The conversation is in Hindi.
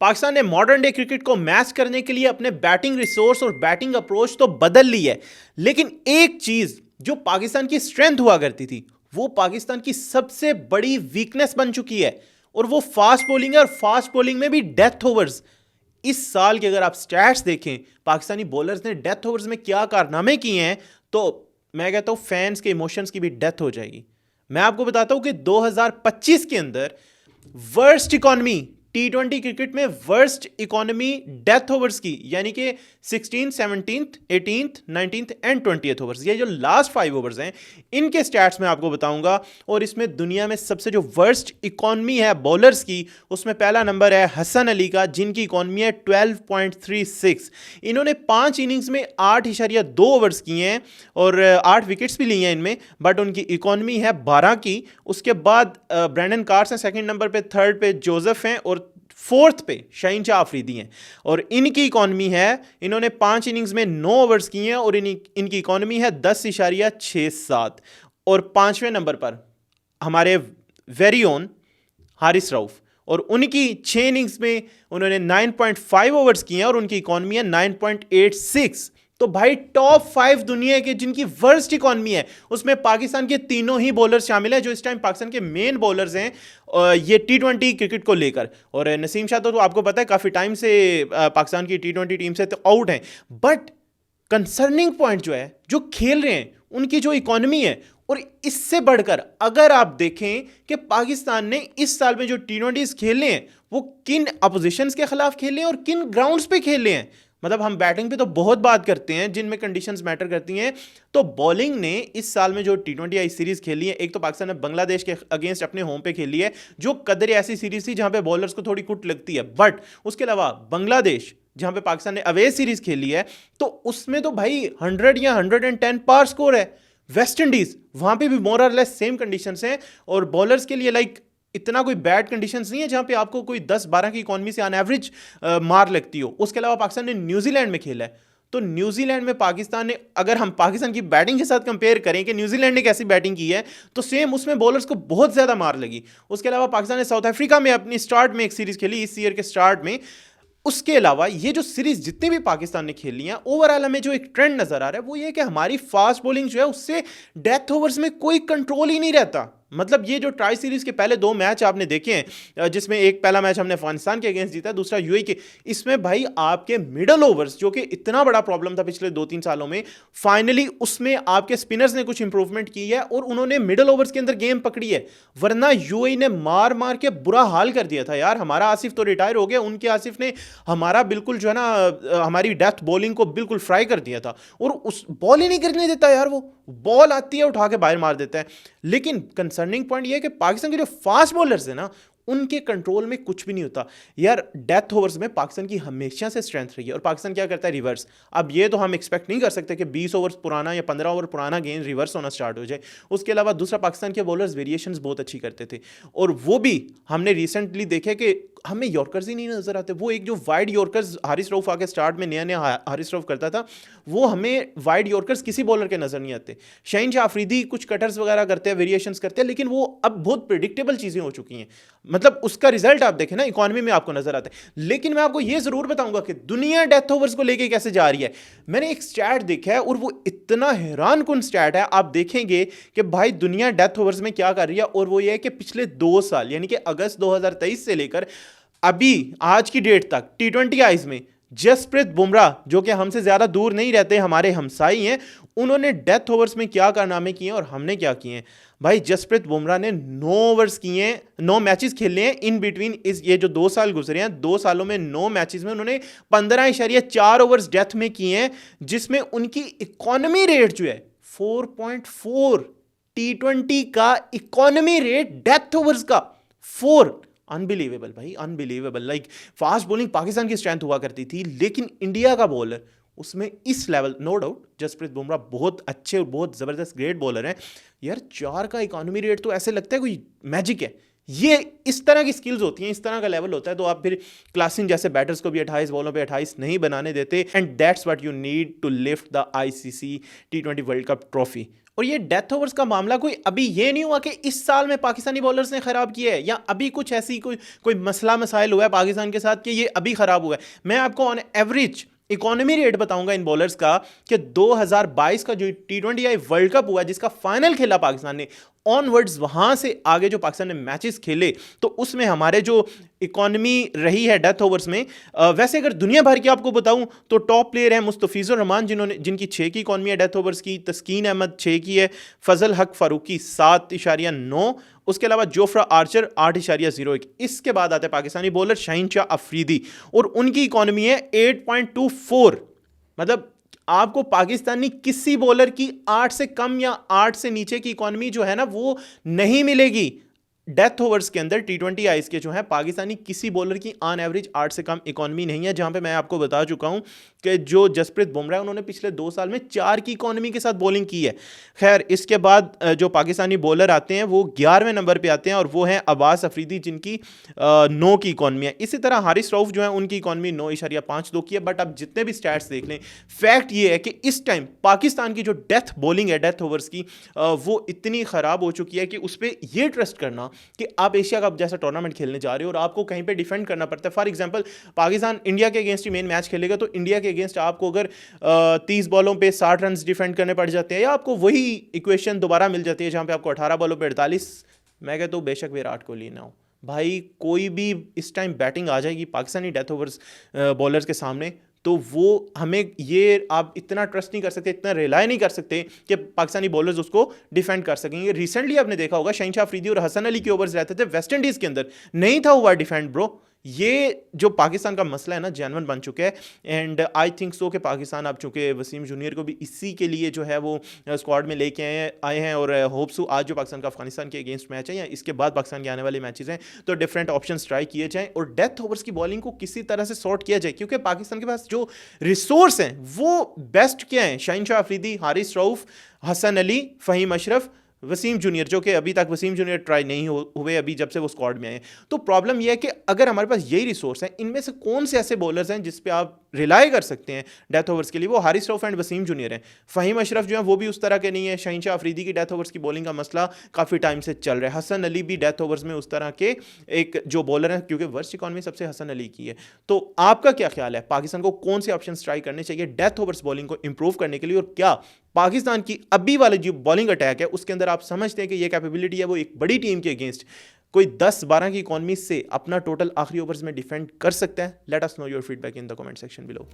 पाकिस्तान ने मॉडर्न डे क्रिकेट को मैच करने के लिए अपने बैटिंग रिसोर्स और बैटिंग अप्रोच तो बदल ली है, लेकिन एक चीज जो पाकिस्तान की स्ट्रेंथ हुआ करती थी वो पाकिस्तान की सबसे बड़ी वीकनेस बन चुकी है, और वो फास्ट बॉलिंग है। और फास्ट बॉलिंग में भी डेथ ओवर्स। इस साल के अगर आप स्टैट्स देखें पाकिस्तानी बॉलर्स ने डेथ ओवर्स में क्या कारनामे किए हैं, तो मैं कहता हूं फैंस के इमोशंस की भी डेथ हो जाएगी। मैं आपको बताता हूं कि 2025 के अंदर वर्स्ट इकोनॉमी T20 क्रिकेट में वर्स्ट इकोनॉमी डेथ ओवर्स की, यानी कि 16, 17, 18, 19 एंड 20th ओवर्स, ये जो लास्ट 5 ओवर्स हैं इनके स्टैट्स मैं आपको बताऊंगा। और इसमें दुनिया में सबसे जो वर्स्ट इकोनॉमी है बॉलर्स की, उसमें पहला नंबर है हसन अली का, जिनकी इकोनॉमी है 12.36। इन्होंने 5 इनिंग्स में 8.2 ओवर्स किए हैं और 8 विकेट्स भी लिए हैं इनमें, बट उनकी इकोनॉमी है 12 की। उसके बाद ब्रैंडन कार्स हैं सेकंड नंबर पे, थर्ड पे जोसेफ हैं और फोर्थ पे शाहीन शाह अफरीदी हैं। और इनकी इकोनॉमी है, इन्होंने 5 इनिंग्स में 9 ओवर्स किए हैं और इनकी इकोनॉमी है 10.67। और 5वें नंबर पर हमारे वेरी ओन हारिस रऊफ, और उनकी 6 इनिंग्स में उन्होंने 9.5 ओवर्स किए हैं और उनकी इकोनॉमी है 9.86। तो भाई टॉप 5 दुनिया के जिनकी वर्स्ट इकोनॉमी है उसमें पाकिस्तान के तीनों ही बॉलर्स शामिल हैं, जो इस टाइम पाकिस्तान के मेन बॉलर्स हैं ये T20 क्रिकेट को लेकर। और नसीम शाह तो आपको पता है काफी टाइम से पाकिस्तान की T20 टीम से तो आउट हैं, बट कंसर्निंग पॉइंट जो है, जो खेल रहे हैं उनकी जो इकोनॉमी है, और इससे बढ़कर अगर आप देखें कि पाकिस्तान ने इस साल में जो T20 खेले हैं वो किन अपोजिशंस के खिलाफ खेले हैं और किन ग्राउंड्स पे खेले हैं। मतलब हम बैटिंग पे तो बहुत बात करते हैं जिनमें कंडीशंस मैटर करती हैं, तो बॉलिंग ने इस साल में जो T20 आई सीरीज खेली है, एक तो पाकिस्तान ने बांग्लादेश के अगेंस्ट अपने होम पे खेली है, जो कदर ऐसी सीरीज थी जहां पे बॉलर्स को थोड़ी कुट लगती है, बट उसके अलावा बांग्लादेश जहां पे पाकिस्तान ने अवे सीरीज खेली है तो उसमें तो भाई 100 या 110 पार स्कोर है। वेस्ट इंडीज वहां पे भी मोर और लेस सेम कंडीशंस हैं और बॉलर्स के लिए इतना कोई बैड कंडीशंस नहीं है जहां पे आपको कोई 10-12 की इकोनॉमी से ऑन एवरेज मार लगती हो। उसके अलावा पाकिस्तान ने न्यूजीलैंड में खेला है, तो न्यूजीलैंड में पाकिस्तान ने, अगर हम पाकिस्तान की बैटिंग के साथ कंपेयर करें कि न्यूजीलैंड ने कैसी बैटिंग की है, तो सेम उसमें बॉलर्स को बहुत ज्यादा मार लगी। उसके अलावा पाकिस्तान ने साउथ अफ्रीका में अपनी स्टार्ट में एक सीरीज खेली इस ईयर के स्टार्ट में। उसके अलावा ये जो सीरीज जितनी भी पाकिस्तान ने खेली हैं, ओवरऑल हमें जो एक ट्रेंड नजर आ रहा है वो ये कि हमारी फास्ट बॉलिंग जो है उससे डेथ ओवर्स में कोई कंट्रोल ही नहीं रहता। मतलब ये जो ट्राई सीरीज के पहले 2 मैच आपने देखे हैं, जिसमें एक पहला मैच हमने अफगानिस्तान के अगेंस्ट जीता, दूसरा यूएई के, इसमें भाई आपके मिडल ओवर्स जो कि इतना बड़ा प्रॉब्लम था पिछले 2-3 सालों में, फाइनली उसमें आपके स्पिनर्स ने कुछ इंप्रूवमेंट की है और उन्होंने मिडल ओवर्स के अंदर गेम पकड़ी है। वरना यूएई ने मार मार के बुरा हाल कर दिया था यार। हमारा आसिफ तो रिटायर हो गया, उनके आसिफ ने हमारा बिल्कुल जो है ना हमारी डेथ बॉलिंग को बिल्कुल फ्राई कर दिया था, और उस बॉल ही नहीं करने देता यार, वो बॉल आती है उठा के बाहर मार देता है। लेकिन कंसर्निंग पॉइंट ये है कि पाकिस्तान के जो फास्ट बॉलर्स है ना उनके कंट्रोल में कुछ भी नहीं होता यार। डेथ ओवर्स में पाकिस्तान की हमेशा से स्ट्रेंथ रही है, और पाकिस्तान क्या करता है, रिवर्स। अब ये तो हम एक्सपेक्ट नहीं कर सकते कि 20 ओवर्स पुराना या 15 ओवर पुराना गेंद रिवर्स होना स्टार्ट हो जाए। उसके अलावा दूसरा, पाकिस्तान के बॉलर्स वेरिएशंस बहुत अच्छी करते थे, और वो भी हमने रिसेंटली देखे कि हमें यॉर्कर्स ही नहीं नजर आते। वो एक जो वाइड यॉर्कर्स हारिस रऊफ आके स्टार्ट में नया नया हारिस रऊफ करता था, वो हमें वाइड यॉर्कर्स किसी बॉलर के नजर नहीं आते। शाहीन शाह अफरीदी कुछ कटर्स वगैरह करते हैं, वेरिएशंस करते हैं, लेकिन वो अब बहुत प्रिडिक्टेबल चीजें हो चुकी हैं। मतलब उसका रिजल्ट आप देखें ना इकोनॉमी में आपको नजर आता है। लेकिन मैं आपको यह जरूर बताऊंगा कि दुनिया डेथ ओवर्स को लेके कैसे जा रही है। मैंने एक स्टैट देखा है और वो इतना हैरान कुन स्टैट है, आप देखेंगे कि भाई दुनिया डेथ ओवर्स में क्या कर रही है। और वो ये है कि पिछले 2 साल यानी कि अगस्त 2023 से लेकर अभी आज की डेट तक T20 आईज में जसप्रीत बुमराह, जो कि हमसे ज्यादा दूर नहीं रहते, हमारे हमसाई हैं, उन्होंने डेथ ओवर्स में क्या कारनामे किए और हमने क्या किए हैं। भाई जसप्रीत बुमराह ने 9 ओवर्स किए हैं, 9 मैचेस खेले हैं इन बिटवीन। इस ये जो 2 साल गुजरे हैं, 2 सालों में 9 मैचेस में उन्होंने 15.4 ओवर्स डेथ में किए हैं, जिसमें उनकी इकोनॉमी रेट जो है 4.4, T20 का इकोनॉमी रेट डेथ ओवर्स का 4। अनबिलीवेबल भाई, अनबिलीवेबल। फास्ट बॉलिंग पाकिस्तान की स्ट्रेंथ हुआ करती थी, लेकिन इंडिया का बॉलर उसमें इस level, no doubt Jasprit Bumrah बहुत अच्छे और बहुत जबरदस्त ग्रेट बॉलर हैं यार। 4 का इकोनॉमी रेट तो ऐसे लगता है कोई मैजिक है। ये इस तरह की स्किल्स होती हैं, इस तरह का लेवल होता है, तो आप फिर क्लासिन जैसे बैटर्स को भी 28 बॉलों पे 28 नहीं बनाने देते। And that's what you need to lift the ICC T20 world cup trophy. और ये डेथ ओवर्स का मामला कोई अभी ये नहीं हुआ कि इस साल में पाकिस्तानी बॉलर्स ने खराब किया है, या अभी कुछ ऐसी कोई मसला मसाइल हुआ है पाकिस्तान के साथ कि ये अभी खराब हुआ है। मैं आपको ऑन एवरेज इकोनॉमी रेट बताऊंगा इन बॉलर्स का कि 2022 का जो T20I वर्ल्ड कप हुआ जिसका फाइनल खेला पाकिस्तान ने, ऑनवर्ड्स वहां से आगे जो पाकिस्तान ने मैचेस खेले तो उसमें हमारे जो इकोनॉमी रही है डेथ ओवर्स में, वैसे अगर दुनिया भर की आपको बताऊं तो टॉप प्लेयर है मुस्तफिजुर रहमान जिनकी 6 की इकोनॉमी है डेथ ओवर्स की, तस्कीन अहमद 6 की है, फजल हक फारूकी 7.9, उसके अलावा जोफ्रा आर्चर 8.01। इसके बाद आते हैं पाकिस्तानी बॉलर शाहीन शाह अफरीदी और उनकी इकोनॉमी है 8.24। मतलब आपको पाकिस्तानी किसी बॉलर की 8 से कम या 8 से नीचे की इकोनॉमी जो है ना वो नहीं मिलेगी। डेथ ओवर्स के अंदर T20Is के जो है पाकिस्तानी किसी बॉलर की ऑन एवरेज 8 से कम इकोनॉमी नहीं है, जहां पे मैं आपको बता चुका हूं कि जो जसप्रीत बुमराह उन्होंने पिछले 2 साल में 4 की इकोनॉमी के साथ बॉलिंग की है। खैर इसके बाद जो पाकिस्तानी बॉलर आते हैं वो 11वें नंबर पे आते हैं और वो हैं अब्बास अफरीदी जिनकी 9 की इकोनॉमी है। इसी तरह हारिस रऊफ जो है उनकी इकोनॉमी 9.52 की है। बट अब जितने भी स्टैट्स देख लें, फैक्ट ये है कि इस टाइम पाकिस्तान की जो डेथ बॉलिंग है डेथ ओवर्स की वो इतनी ख़राब हो चुकी है कि उस पर यह ट्रस्ट करना कि आप एशिया कप जैसा टूर्नामेंट खेलने जा रहे हो और आपको कहीं पे डिफेंड करना पड़ता है। फॉर एग्जांपल पाकिस्तान इंडिया के अगेंस्ट ही मेन मैच खेलेगा तो इंडिया के अगेंस्ट आपको अगर 30 बॉलों पे 60 रन डिफेंड करने पड़ जाते हैं या आपको वही इक्वेशन दोबारा मिल जाती है जहां पे आपको 18 बॉलों पे 48, मैं कहता हूं बेशक विराट कोहली ना हो भाई, कोई भी इस टाइम बैटिंग आ जाएगी पाकिस्तानी डेथ ओवर्स बॉलर्स के सामने तो वो हमें ये आप इतना ट्रस्ट नहीं कर सकते, इतना रिलाय नहीं कर सकते कि पाकिस्तानी बॉलर्स उसको डिफेंड कर सकेंगे। रिसेंटली आपने देखा होगा शाहीन शाह अफरीदी और हसन अली के ओवर्स रहते थे वेस्ट इंडीज़ के अंदर, नहीं था हुआ डिफेंड ब्रो। ये जो पाकिस्तान का मसला है ना जेन्युइन बन चुका है एंड आई थिंक सो कि पाकिस्तान अब चूंकि वसीम जूनियर को भी इसी के लिए जो है वो स्क्वाड में लेके आए हैं और होप्स आज जो पाकिस्तान का अफगानिस्तान के अगेंस्ट मैच है या इसके बाद पाकिस्तान के आने वाले मैचेस हैं तो डिफरेंट ऑप्शंस ट्राई किए जाएं और डेथ ओवर्स की बॉलिंग को किसी तरह से सॉर्ट किया जाए, क्योंकि पाकिस्तान के पास जो रिसोर्स हैं वो बेस्ट क्या हैं, शाहीन शाह अफरीदी, हारिस रऊफ, हसन अली, फ़हीम अशरफ, वसीम जूनियर, जो कि अभी तक वसीम जूनियर ट्राई नहीं हुए अभी जब से वो स्क्वाड में आए। तो प्रॉब्लम यह है कि अगर हमारे पास यही रिसोर्स हैं, इनमें से कौन से ऐसे बॉलर्स हैं जिस पे आप रिलाई कर सकते हैं डेथ ओवर्स के लिए, वो हारिस रऊफ एंड वसीम जूनियर हैं। फ़हीम अशरफ जो है वो भी उस तरह के नहीं है। शाहीन शाह अफरीदी की डेथ ओवर्स की बॉलिंग का मसला काफ़ी टाइम से चल रहा है। हसन अली भी डेथ ओवर्स में उस तरह के एक जो बॉलर है, क्योंकि वर्स्ट इकॉनमी सबसे हसन अली की है। तो आपका क्या ख्याल है, पाकिस्तान को कौन से ऑप्शन ट्राई करने चाहिए डेथ ओवर्स बॉलिंग को इंप्रूव करने के लिए, और क्या पाकिस्तान की अभी वाली जो बॉलिंग अटैक है उसके अंदर आप समझते हैं कि ये कैपेबिलिटी है वो एक बड़ी टीम के अगेंस्ट कोई 10-12 की इकॉनमी से अपना टोटल आखिरी ओवर्स में डिफेंड कर सकता है? Let us know your feedback in the comment section below.